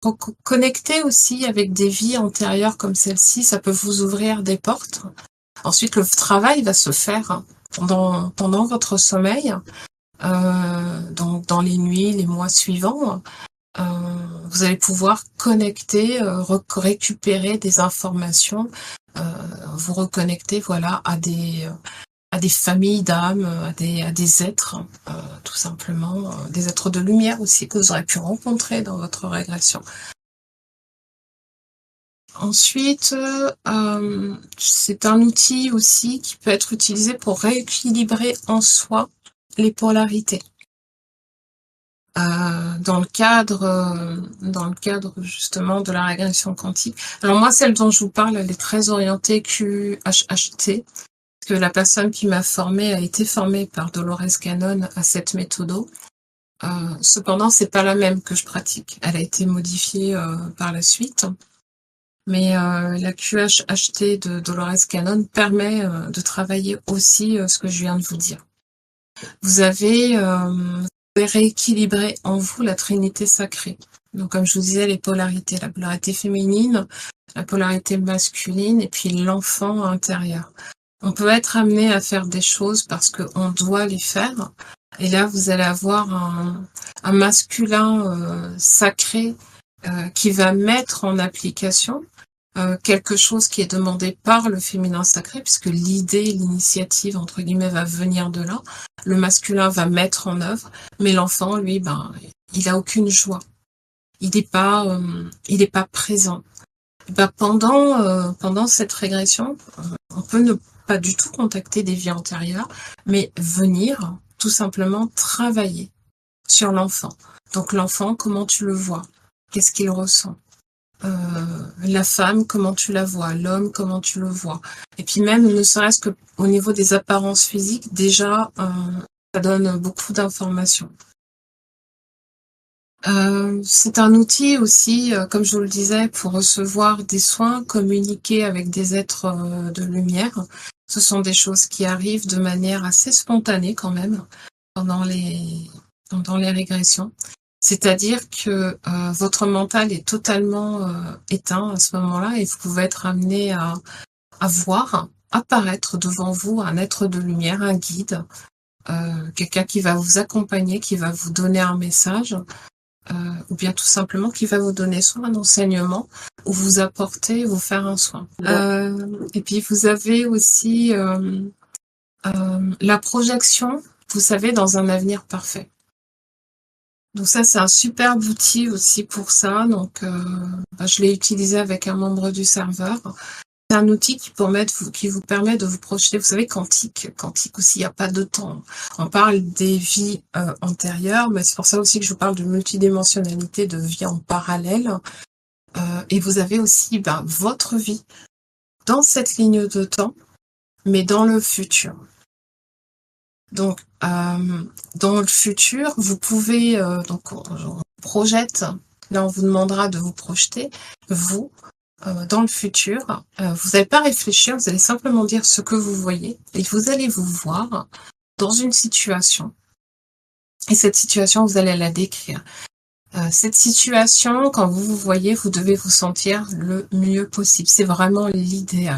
reconnecter aussi avec des vies antérieures comme celle-ci, ça peut vous ouvrir des portes. Ensuite, le travail va se faire pendant votre sommeil, donc dans les nuits, les mois suivants. Euh, Vous allez pouvoir connecter, récupérer des informations, euh, vous reconnecter, voilà, à des familles d'âmes, à des êtres, tout simplement, des êtres de lumière aussi que vous aurez pu rencontrer dans votre régression. Ensuite, c'est un outil aussi qui peut être utilisé pour rééquilibrer en soi les polarités. Dans le cadre justement de la régression quantique. Alors moi, celle dont je vous parle, elle est très orientée QHHT, parce que la personne qui m'a formée a été formée par Dolores Cannon à cette méthode. Cependant, c'est pas la même que je pratique. Elle a été modifiée par la suite. Mais la QHHT de Dolores Cannon permet de travailler aussi ce que je viens de vous dire. Vous avez rééquilibrer en vous la trinité sacrée. Donc comme je vous disais, les polarités, la polarité féminine, la polarité masculine et puis l'enfant intérieur. On peut être amené à faire des choses parce qu'on doit les faire. Et là, vous allez avoir un masculin sacré qui va mettre en application quelque chose qui est demandé par le féminin sacré, puisque l'idée, l'initiative, entre guillemets, va venir de là. Le masculin va mettre en œuvre, mais l'enfant, lui, il a aucune joie. Il n'est pas présent. Pendant cette régression, on peut ne pas du tout contacter des vies antérieures, mais venir tout simplement travailler sur l'enfant. Donc l'enfant, comment tu le vois? Qu'est-ce qu'il ressent? La femme, comment tu la vois, l'homme, comment tu le vois. Et puis même, ne serait-ce que au niveau des apparences physiques, déjà, ça donne beaucoup d'informations. C'est un outil aussi, comme je vous le disais, pour recevoir des soins, communiquer avec des êtres de lumière. Ce sont des choses qui arrivent de manière assez spontanée quand même pendant les régressions. C'est-à-dire que votre mental est totalement éteint à ce moment-là et vous pouvez être amené à voir apparaître devant vous un être de lumière, un guide, quelqu'un qui va vous accompagner, qui va vous donner un message, ou bien tout simplement qui va vous donner soit un enseignement ou vous apporter, vous faire un soin. Et puis vous avez aussi la projection, vous savez, dans un avenir parfait. Donc ça, c'est un superbe outil aussi pour ça. Donc, je l'ai utilisé avec un membre du serveur. C'est un outil qui vous permet de vous projeter. Vous savez, quantique aussi, il n'y a pas de temps. On parle des vies antérieures, mais c'est pour ça aussi que je vous parle de multidimensionnalité, de vie en parallèle. Et vous avez aussi votre vie dans cette ligne de temps, mais dans le futur. Donc, dans le futur, vous pouvez, donc on projette, là on vous demandera de vous projeter, vous, dans le futur. Vous n'allez pas réfléchir, vous allez simplement dire ce que vous voyez, et vous allez vous voir dans une situation. Et cette situation, vous allez la décrire. Cette situation, quand vous vous voyez, vous devez vous sentir le mieux possible. C'est vraiment l'idéal.